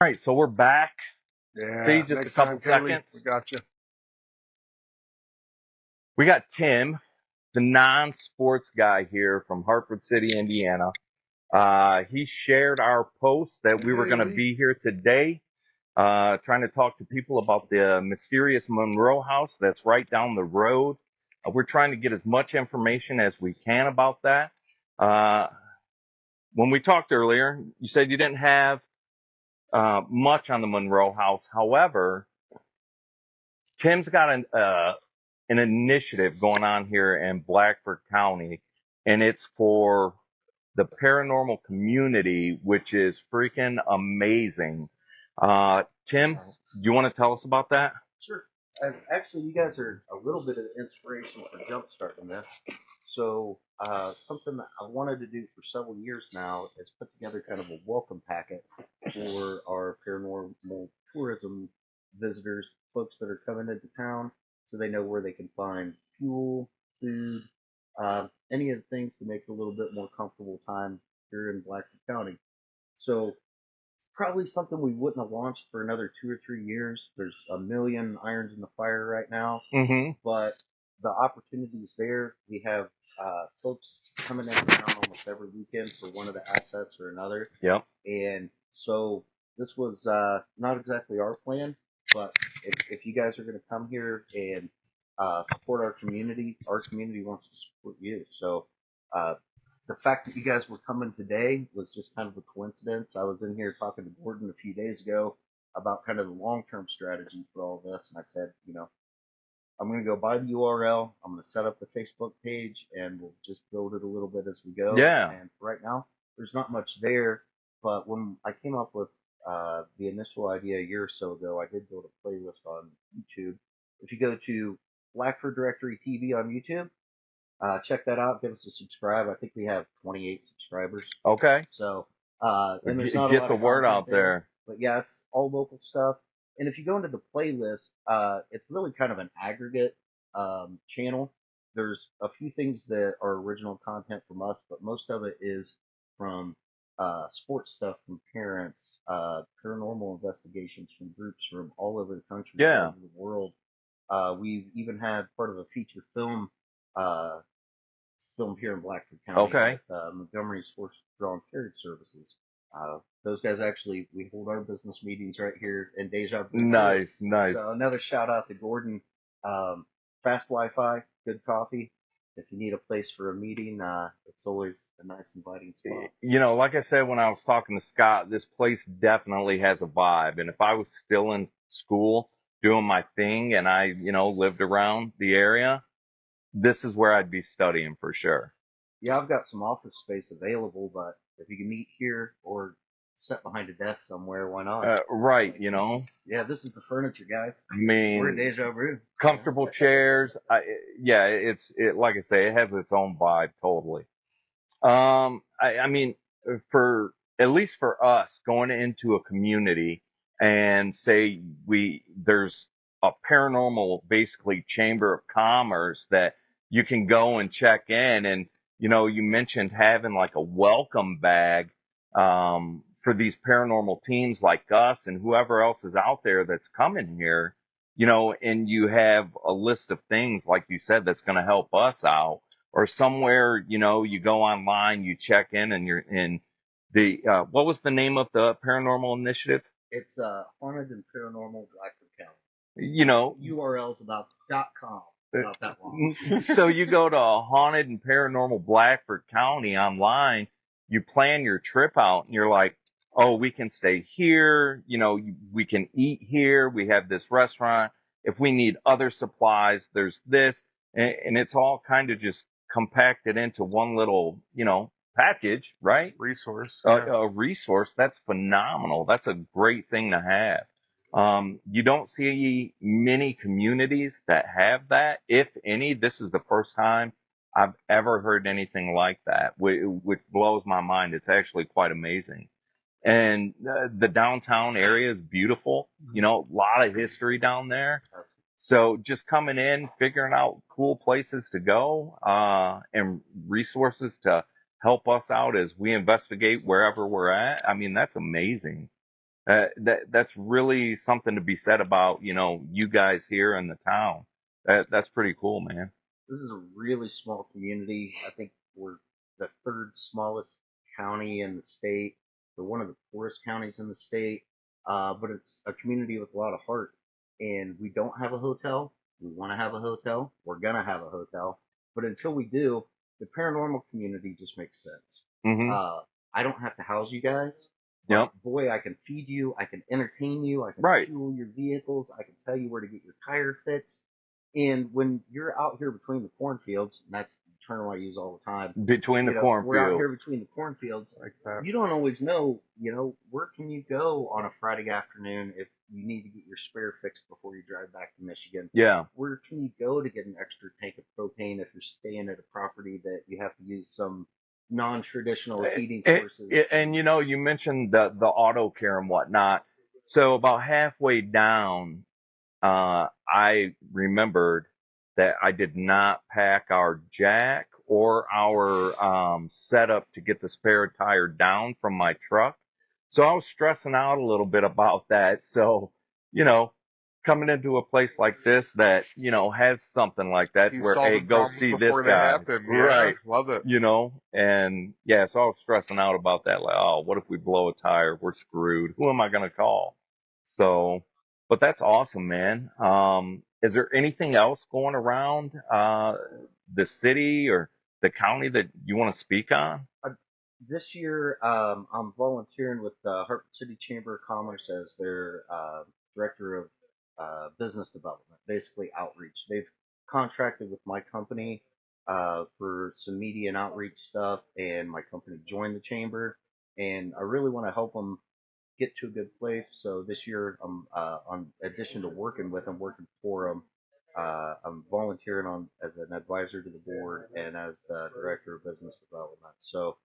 All right, so we're back. See, Yeah, just a next couple time, Kaylee, we seconds. got you. We got Tim, the non-sports guy here from Hartford City, Indiana. He shared our post that we were going to Kaylee. be here today, trying to talk to people about the mysterious Monroe house that's right down the road. We're trying to get as much information as we can about that. Uh, when we talked earlier, you said you didn't have much on the Monroe house. However, Tim's got an initiative going on here in Blackford County, and it's for the paranormal community, which is freaking amazing. Tim, do you want to tell us about that? Sure. Actually, you guys are a little bit of the inspiration for jumpstarting this. So, something that I wanted to do for several years now is put together kind of a welcome packet for our paranormal tourism visitors, folks that are coming into town, so they know where they can find fuel, food, any of the things to make it a little bit more comfortable time here in Blackford County. So, probably something we wouldn't have launched for another 2 or 3 years. There's a million irons in the fire right now, Mm-hmm. but the opportunity is there. We have folks coming in town almost every weekend for one of the assets or another. Yep. And so this was not exactly our plan, but if you guys are going to come here and support our community wants to support you. So uh, the fact that you guys were coming today was just kind of a coincidence. I was in here talking to Gordon a few days ago about kind of the long-term strategy for all this, and I said, I'm going to go buy the URL. I'm going to set up the Facebook page, and we'll just build it a little bit as we go. Yeah. And right now, there's not much there, but when I came up with the initial idea a year or so ago, I did build a playlist on YouTube. If you go to Blackford Directory TV on YouTube, check that out. Give us a subscribe. I think we have 28 subscribers. Okay. So, and there's not a Get lot the of word content out there, there. but yeah, it's all local stuff. And if you go into the playlist, it's really kind of an aggregate channel. There's a few things that are original content from us, but most of it is from sports stuff from parents, paranormal investigations from groups from all over the country, all Yeah. over the world. We've even had part of a feature film uh, filmed here in Blackford County Okay. with Montgomery's Horse Drawn Carriage Services. Those guys actually, we hold our business meetings right here in Deja Vu. Nice, nice. So another shout out to Gordon. Fast Wi-Fi, good coffee. If you need a place for a meeting, it's always a nice inviting spot. Like I said when I was talking to Scott, this place definitely has a vibe. And if I was still in school doing my thing and I, lived around the area, this is where I'd be studying for sure. Yeah, I've got some office space available, but if you can meet here or sit behind a desk somewhere, why not? Right, This is the furniture, guys. I We're in mean, Deja Vu. comfortable chairs. Like I say, it has its own vibe totally. I mean, for at least for us going into a community and say there's a paranormal basically chamber of commerce that you can go and check in, and you mentioned having like a welcome bag for these paranormal teams like us and whoever else is out there that's coming here, and you have a list of things like you said that's going to help us out, or somewhere, you go online, you check in, and you're in the, what was the name of the paranormal initiative? It's Haunted and Paranormal Blackford County. You know, URL's about .com. Not that long. so you go to Haunted and Paranormal Blackford County online, you plan your trip out, and you're like, oh, we can stay here, we can eat here, we have this restaurant. If we need other supplies, there's this, and it's all kind of just compacted into one little, package, right? Resource. A resource. That's phenomenal. That's a great thing to have. You don't see many communities that have that. If any, this is the first time I've ever heard anything like that, which blows my mind. It's actually quite amazing. And the downtown area is beautiful. A lot of history down there. So just coming in, figuring out cool places to go, and resources to help us out as we investigate wherever we're at. I mean, that's amazing. That's really something to be said about, you guys here in the town. That's pretty cool, man. This is a really small community. I think we're the third smallest county in the state. We're one of the poorest counties in the state, but it's a community with a lot of heart. And we don't have a hotel. We want to have a hotel. We're gonna have a hotel, but until we do, the paranormal community just makes sense. Hmm. Uh, I don't have to house you guys, but Yep. boy, I can feed you, I can entertain you, I can Right. fuel your vehicles, I can tell you where to get your tire fixed. And when you're out here between the cornfields, and that's the term I use all the time, Between the we're out here cornfields. between the cornfields. Like that. You don't always know, where can you go on a Friday afternoon if you need to get your spare fixed before you drive back to Michigan? Yeah. Where can you go to get an extra tank of propane if you're staying at a property that you have to use some non-traditional heating sources? And you mentioned the auto care and whatnot. So about halfway down, I remembered that I did not pack our jack or our setup to get the spare tire down from my truck. So I was stressing out a little bit about that. So, you know, coming into a place like this that, has something like that You where, solve hey, the go problems see this before they guy. happen. Yeah, Right. love it. And yeah, so I was stressing out about that. Like, oh, what if we blow a tire? We're screwed. Who am I going to call? So, but that's awesome, man. Is there anything else going around the city or the county that you want to speak on? This year, I'm volunteering with the Hartford City Chamber of Commerce as their director of business development, basically outreach. They've contracted with my company for some media and outreach stuff, and my company joined the chamber. And I really want to help them get to a good place. So this year, I'm on addition to working with them, working for them. I'm volunteering on as an advisor to the board and as the director of business development. So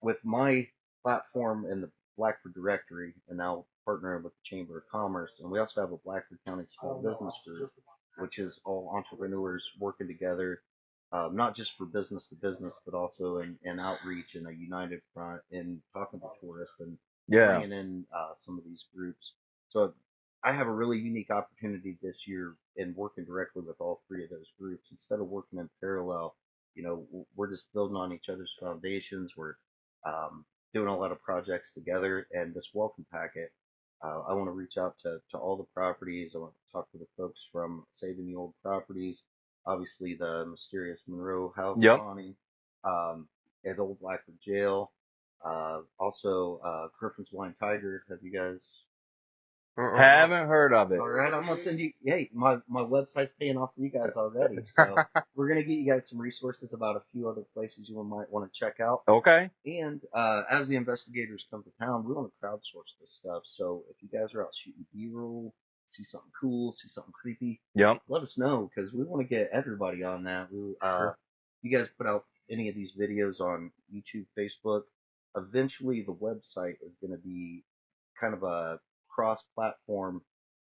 with my platform in the Blackford directory and now partnering with the Chamber of Commerce. And we also have a Blackford County Small Business Group, which is all entrepreneurs working together, not just for business to business, but also in outreach and a united front in talking to tourists and Yeah. bringing in some of these groups. So I have a really unique opportunity this year in working directly with all three of those groups instead of working in parallel. We're just building on each other's foundations. We're doing a lot of projects together. And this welcome packet, I want to reach out to all the properties. I want to talk to the folks from Saving the Old Properties, obviously the mysterious Monroe House Yep. haunting, at Old Blackford Jail, also Griffin's Blind Tiger. Have you guys? Haven't heard of it. All right, I'm gonna send you. Hey, my website's paying off for you guys already, so we're gonna get you guys some resources about a few other places you might want to check out. Okay. And as the investigators come to town, we want to crowdsource this stuff. So if you guys are out shooting B-roll, see something cool, see something creepy, Yep. let us know because we want to get everybody on that. Sure. You guys put out any of these videos on YouTube, Facebook. Eventually, the website is going to be kind of a cross-platform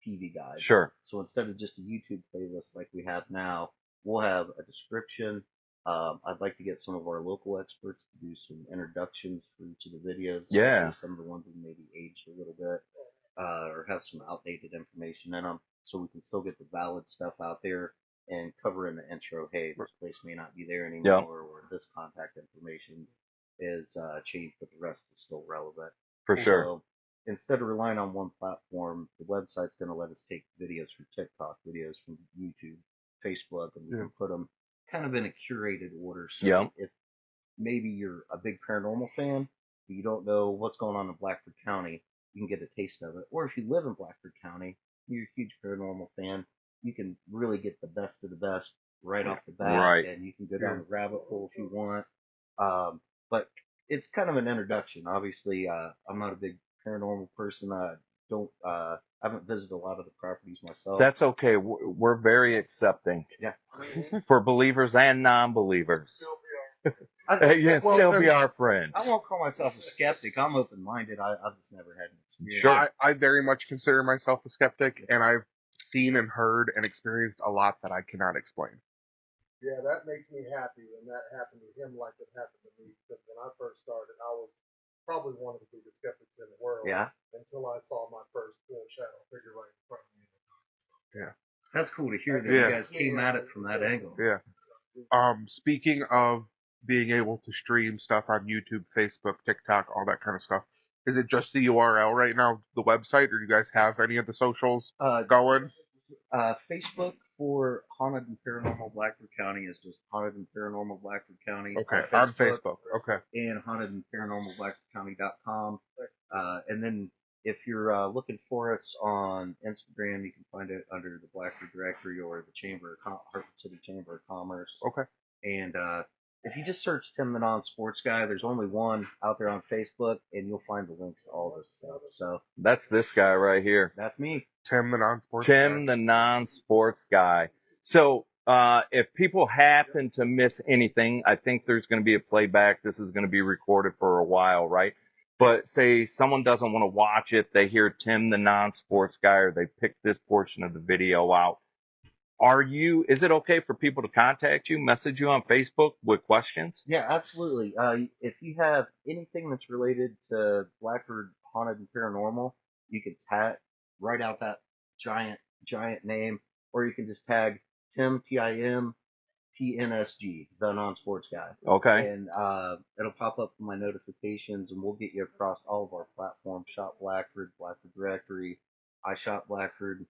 TV guide. Sure. So instead of just a YouTube playlist like we have now, we'll have a description. I'd like to get some of our local experts to do some introductions for each of the videos. Yeah. Some of the ones that maybe aged a little bit, or have some outdated information in them, so we can still get the valid stuff out there and cover in the intro. Hey, this place may not be there anymore, Yep. or this contact information is changed, but the rest is still relevant. For sure. So instead of relying on one platform, the website's going to let us take videos from TikTok, videos from YouTube, Facebook, and we can put them kind of in a curated order. So Yep. if maybe you're a big paranormal fan, but you don't know what's going on in Blackford County, you can get a taste of it. Or if you live in Blackford County, you're a huge paranormal fan, you can really get the best of the best right off the bat, Right. and you can go down the rabbit hole if you want. But it's kind of an introduction. Obviously, I'm not a big paranormal person. I haven't visited a lot of the properties myself. That's okay. We're very accepting. Yeah. For believers and non-believers. You can still be our friend. I won't call myself a skeptic. I'm open-minded. I've just never had an experience. Sure. I very much consider myself a skeptic, and I've seen and heard and experienced a lot that I cannot explain. Yeah, that makes me happy when that happened to him like it happened to me. Because when I first started, I was probably one of the biggest skeptics in the world. Yeah. Until I saw my first full shadow figure right in front of me. Yeah. That's cool to hear that Yeah. you guys came at it from that angle. Yeah. Speaking of being able to stream stuff on YouTube, Facebook, TikTok, all that kind of stuff, is it just the URL right now, the website, or do you guys have any of the socials going? Facebook for Haunted and Paranormal Blackford County is just Haunted and Paranormal Blackford County. Okay, on Facebook. Okay. And Haunted and Paranormal Blackfordcounty.com. And then if you're looking for us on Instagram, you can find it under the Blackford Directory or the Hartford City Chamber of Commerce. Okay. And if you just search Tim the Non-Sports Guy, there's only one out there on Facebook, and you'll find the links to all this stuff. So That's this guy right here. that's me. Tim the Non-Sports Tim Guy. the Non-Sports Guy. So if people happen to miss anything, I think there's going to be a playback. This is going to be recorded for a while, right? But say someone doesn't want to watch it, they hear Tim the Non-Sports Guy, or they pick this portion of the video out. Is it okay for people to contact you, message you on Facebook with questions? Yeah, absolutely. If you have anything that's related to Blackford Haunted and Paranormal, you can write out that giant name, or you can just tag Tim, TIM, TNSG, the Non-Sports Guy. Okay. And it'll pop up in my notifications, and we'll get you across all of our platforms: Shop Blackford, Blackford Directory, I Shop Blackford,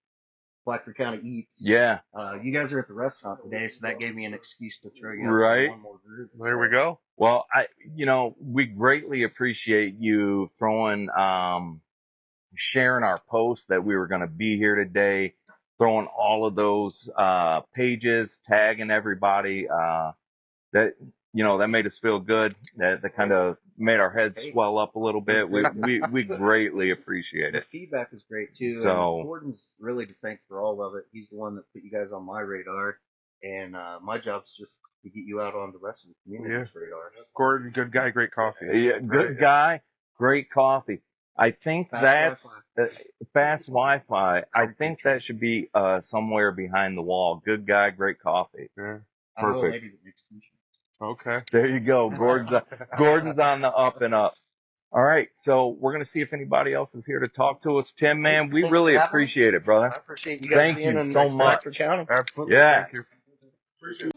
Blackford County Eats. Yeah. You guys are at the restaurant today, so that gave me an excuse to throw you up Right. one more group. There we go. Well, we greatly appreciate you sharing our post that we were going to be here today, throwing all of those pages, tagging everybody. That made us feel good. That kind of made our heads swell up a little bit. We greatly appreciate The it. feedback is great too. So and Gordon's really to thank for all of it. He's the one that put you guys on my radar, and my job's just to get you out on the rest of the community's radar. Gordon, good guy, great coffee. Yeah, good guy, great coffee. I think that's fast Wi-Fi. I think that should be somewhere behind the wall. Good guy, great coffee. Yeah. I know a Perfect. lady that makes t-shirts. Okay. There you go. Gordon's on the up and up. All right, so we're gonna see if anybody else is here to talk to us. Tim, man, we really appreciate it, brother. I appreciate you guys Thank being you in so much. Blackford County. Absolutely. Yes. Thank you. Appreciate it.